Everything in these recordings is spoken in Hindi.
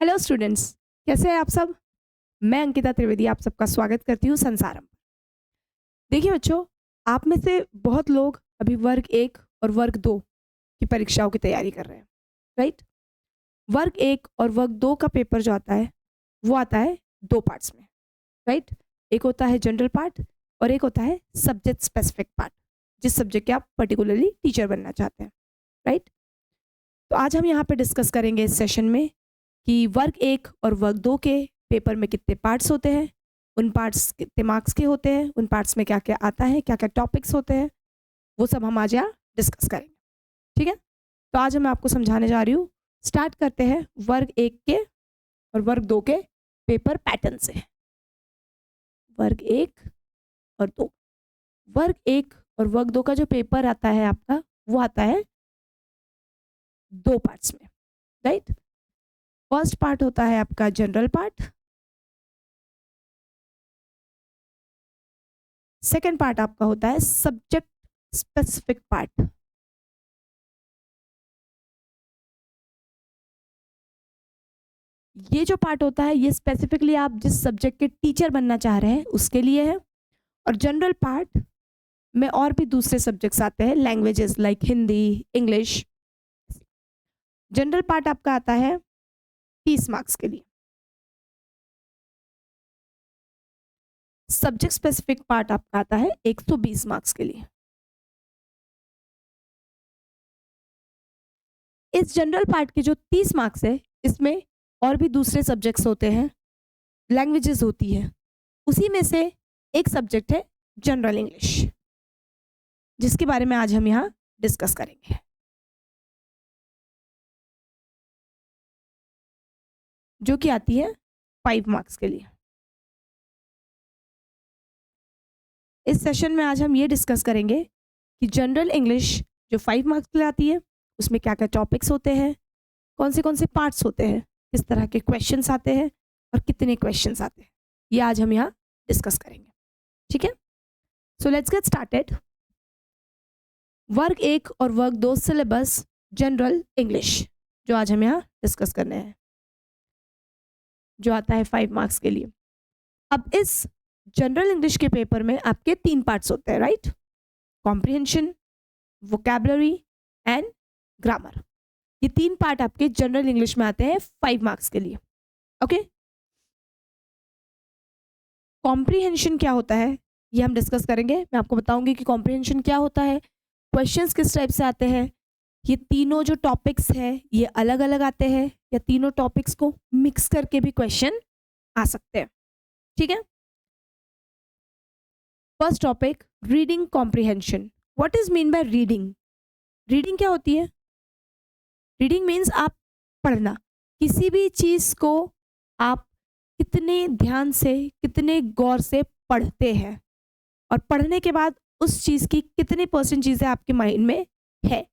हेलो स्टूडेंट्स, कैसे हैं आप सब। मैं अंकिता त्रिवेदी आप सबका स्वागत करती हूँ संसारम। देखिए बच्चों, आप में से बहुत लोग अभी वर्ग 1 और वर्ग 2 की परीक्षाओं की तैयारी कर रहे हैं, राइट। वर्ग 1 और वर्ग 2 का पेपर जो आता है वो आता है दो पार्ट्स में, राइट। एक होता है जनरल पार्ट और एक होता है सब्जेक्ट स्पेसिफिक पार्ट, जिस सब्जेक्ट के आप पर्टिकुलरली टीचर बनना चाहते हैं, राइट। तो आज हम यहाँ पे डिस्कस करेंगे इस सेशन में कि वर्ग 1 और वर्ग 2 के पेपर में कितने पार्ट्स होते हैं, उन पार्ट्स कितने मार्क्स के होते हैं, उन पार्ट्स में क्या-क्या आता है, क्या-क्या टॉपिक्स होते हैं, वो सब हम आज यहाँ डिस्कस करेंगे, ठीक है। तो आज मैं आपको समझाने जा रही हूँ। स्टार्ट करते हैं वर्ग 1 के और वर्ग 2 के पेपर पैटर्न से। वर्ग 1 और 2, वर्ग 1 और वर्ग 2 का जो पेपर आता है आपका, वो आता है दो पार्ट्स में, राइट। फर्स्ट पार्ट होता है आपका जनरल पार्ट, सेकेंड पार्ट आपका होता है सब्जेक्ट स्पेसिफिक पार्ट। ये जो पार्ट होता है ये स्पेसिफिकली आप जिस सब्जेक्ट के टीचर बनना चाह रहे हैं उसके लिए है। और जनरल पार्ट में और भी दूसरे सब्जेक्ट्स आते हैं, languages like Hindi, English. General part आपका आता है 30 मार्क्स के लिए। सब्जेक्ट स्पेसिफिक पार्ट आपका आता है 120 मार्क्स के लिए। इस जनरल पार्ट के जो 30 मार्क्स है, इसमें और भी दूसरे सब्जेक्ट्स होते हैं, लैंग्वेजेस होती है। उसी में से एक सब्जेक्ट है जनरल इंग्लिश, जिसके बारे में आज हम यहाँ डिस्कस करेंगे। जो कि आती है 5 मार्क्स के लिए। इस सेशन में आज हम ये डिस्कस करेंगे कि जनरल इंग्लिश जो 5 मार्क्स के लिए आती है, उसमें क्या क्या टॉपिक्स होते हैं, कौन से पार्ट्स होते हैं, किस तरह के क्वेश्चंस आते हैं और कितने क्वेश्चंस आते हैं, ये आज हम यहाँ डिस्कस करेंगे, ठीक है। So let's get started. वर्ग 1 और वर्ग 2 सिलेबस जनरल इंग्लिश जो आज हम यहाँ डिस्कस करने हैं, जो आता है 5 मार्क्स के लिए। अब इस जनरल इंग्लिश के पेपर में आपके 3 पार्ट्स होते हैं, right. Comprehension, vocabulary and grammar. ये 3 पार्ट आपके जनरल इंग्लिश में आते हैं 5 मार्क्स के लिए, ओके। कॉम्प्रिहेंशन क्या होता है ये हम डिस्कस करेंगे। मैं आपको बताऊंगी कि कॉम्प्रिहेंशन क्या होता है, क्वेश्चंस किस टाइप से आते हैं, ये तीनों जो टॉपिक्स हैं ये अलग अलग आते हैं या तीनों टॉपिक्स को मिक्स करके भी क्वेश्चन आ सकते हैं, ठीक है। First topic, reading comprehension. What is mean by reading. Reading क्या होती है। रीडिंग मीन्स आप पढ़ना, किसी भी चीज को आप कितने ध्यान से, कितने गौर से पढ़ते हैं और पढ़ने के बाद उस चीज की कितने % चीजें आपके माइंड में है,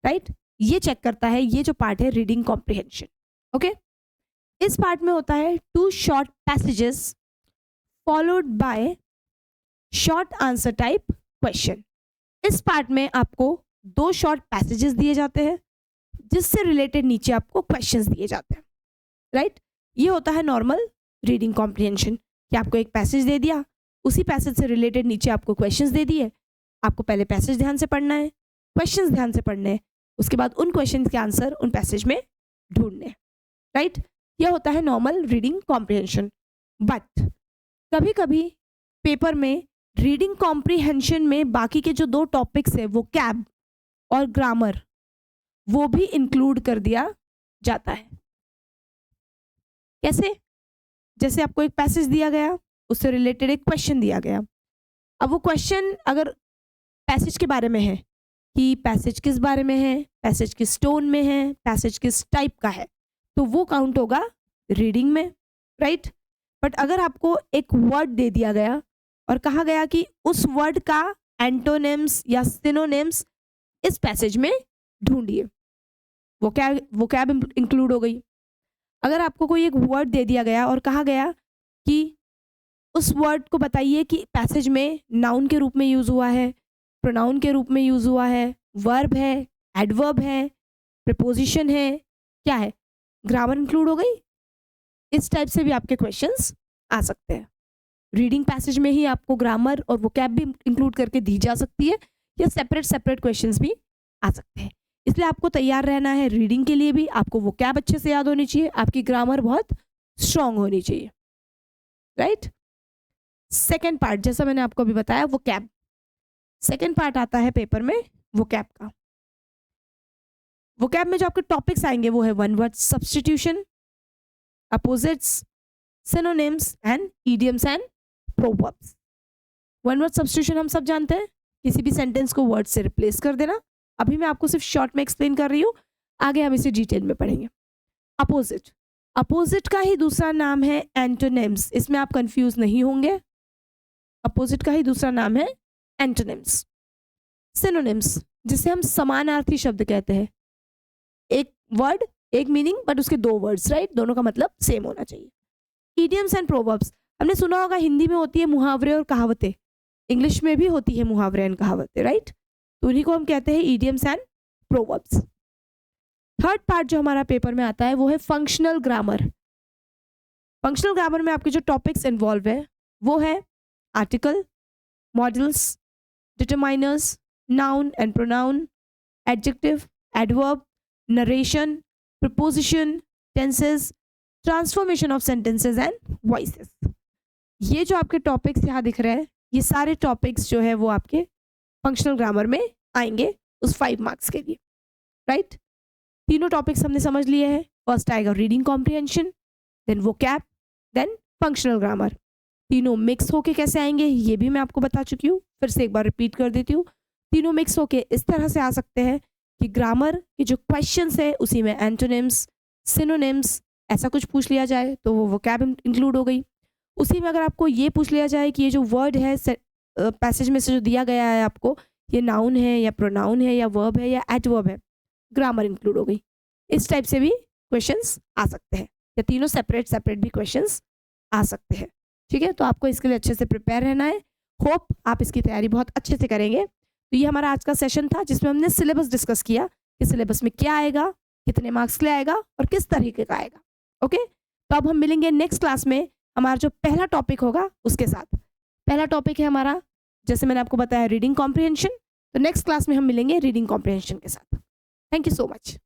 राइट। ये चेक करता है ये जो पार्ट है रीडिंग कॉम्प्रिहेंशन, ओके। इस पार्ट में होता है 2 short passages followed by short answer type question. इस पार्ट में आपको 2 शॉर्ट पैसेजेस दिए जाते हैं जिससे रिलेटेड नीचे आपको क्वेश्चंस दिए जाते हैं, राइट। ये होता है नॉर्मल रीडिंग कॉम्प्रिहेंशन कि आपको एक पैसेज दे दिया, उसी पैसेज से रिलेटेड नीचे आपको क्वेश्चंस दे दिए, आपको पहले पैसेज ध्यान से पढ़ना है, क्वेश्चंस ध्यान से पढ़ने हैं, उसके बाद उन क्वेश्चंस के आंसर उन पैसेज में ढूंढने, राइट। यह होता है नॉर्मल रीडिंग कॉम्प्रिहेंशन। बट कभी कभी पेपर में रीडिंग कॉम्प्रिहेंशन में बाकी के जो 2 टॉपिक्स है वोकैब और ग्रामर, वो भी इंक्लूड कर दिया जाता है। कैसे, जैसे आपको एक पैसेज दिया गया, उससे रिलेटेड एक क्वेश्चन दिया गया। अब वो क्वेश्चन अगर पैसेज के बारे में है कि पैसेज किस बारे में है, पैसेज किस टोन में है, पैसेज किस टाइप का है, तो वो काउंट होगा रीडिंग में, राइट। बट अगर आपको एक वर्ड दे दिया गया और कहा गया कि उस वर्ड का एंटोनिम्स या सिनोनिम्स इस पैसेज में ढूंढिए, वोकैब इंक्लूड हो गई। अगर आपको कोई एक वर्ड दे दिया गया और कहा गया कि उस वर्ड को बताइए कि पैसेज में नाउन के रूप में यूज हुआ है, प्रोनाउन के रूप में यूज हुआ है, वर्ब है, एडवर्ब है, प्रीपोजिशन है, क्या है, ग्रामर इंक्लूड हो गई। इस टाइप से भी आपके क्वेश्चंस आ सकते हैं। रीडिंग पैसेज में ही आपको ग्रामर और वोकैब भी इंक्लूड करके दी जा सकती है, या सेपरेट सेपरेट क्वेश्चंस भी आ सकते हैं। इसलिए आपको तैयार रहना है रीडिंग के लिए भी। आपको वोकैब अच्छे से याद होनी चाहिए, आपकी ग्रामर बहुत स्ट्रांग होनी चाहिए, राइट। सेकेंड पार्ट, जैसा मैंने आपको अभी बताया, वोकैब। सेकेंड पार्ट आता है पेपर में वोकैब का। वोकैब में जो आपके टॉपिक्स आएंगे वो है one word substitution, opposites, synonyms and idioms and proverbs. One word substitution हम सब जानते हैं, किसी भी सेंटेंस को वर्ड से रिप्लेस कर देना। अभी मैं आपको सिर्फ शॉर्ट में एक्सप्लेन कर रही हूँ, आगे हम इसे डिटेल में पढ़ेंगे। अपोजिट, अपोजिट का ही दूसरा नाम है एंटोनिम्स। इसमें आप कंफ्यूज नहीं होंगे, अपोजिट का ही दूसरा नाम है एंटोनिम्स। सिनोनिम्स, जिसे हम समानार्थी शब्द कहते हैं, एक वर्ड एक मीनिंग बट उसके दो वर्ड्स, राइट, दोनों का मतलब सेम होना चाहिए। इडियम्स एंड प्रोवर्ब्स, हमने सुना होगा हिंदी में होती है मुहावरे और कहावतें, इंग्लिश में भी होती है मुहावरे एंड कहावतें, राइट। तो उन्हीं को हम कहते हैं idioms and proverbs. Third part जो हमारा पेपर में आता है वो है फंक्शनल ग्रामर। फंक्शनल ग्रामर में आपके जो टॉपिक्स इन्वॉल्व है वो है article, models, determiners, noun and pronoun, adjective, adverb, narration, preposition, tenses, transformation of sentences and voices. ये जो आपके टॉपिक्स यहाँ दिख रहे हैं, ये सारे टॉपिक्स जो है वो आपके फंक्शनल ग्रामर में आएंगे उस 5 मार्क्स के लिए, राइट। तीनों टॉपिक्स हमने समझ लिए हैं। फर्स्ट आएगा reading comprehension, then vocab, then functional grammar. तीनों मिक्स होके कैसे आएंगे ये भी मैं आपको बता चुकी हूँ, फिर से एक बार रिपीट कर देती हूँ। तीनों मिक्स होके इस तरह से आ सकते हैं कि ग्रामर के जो क्वेश्चंस है उसी में एंटोनिम्स, सिनोनिम्स ऐसा कुछ पूछ लिया जाए तो वो वोकैब इंक्लूड हो गई। उसी में अगर आपको ये पूछ लिया जाए कि ये जो वर्ड है पैसेज में से जो दिया गया है आपको, ये नाउन है या प्रोनाउन है या वर्ब है या एडवर्ब है, ग्रामर इंक्लूड हो गई। इस टाइप से भी क्वेश्चंस आ सकते हैं, या तीनों सेपरेट सेपरेट भी क्वेश्चंस आ सकते हैं, ठीक है। तो आपको इसके लिए अच्छे से प्रिपेयर रहना है। होप आप इसकी तैयारी बहुत अच्छे से करेंगे। तो ये हमारा आज का सेशन था जिसमें हमने सिलेबस डिस्कस किया कि सिलेबस में क्या आएगा, कितने मार्क्स के लिए आएगा और किस तरीके का आएगा, ओके। तो अब हम मिलेंगे नेक्स्ट क्लास में हमारा जो पहला टॉपिक होगा उसके साथ। पहला टॉपिक है हमारा, जैसे मैंने आपको बताया, रीडिंग कॉम्प्रिहेंशन। तो नेक्स्ट क्लास में हम मिलेंगे रीडिंग कॉम्प्रिहेंशन के साथ। Thank you so much.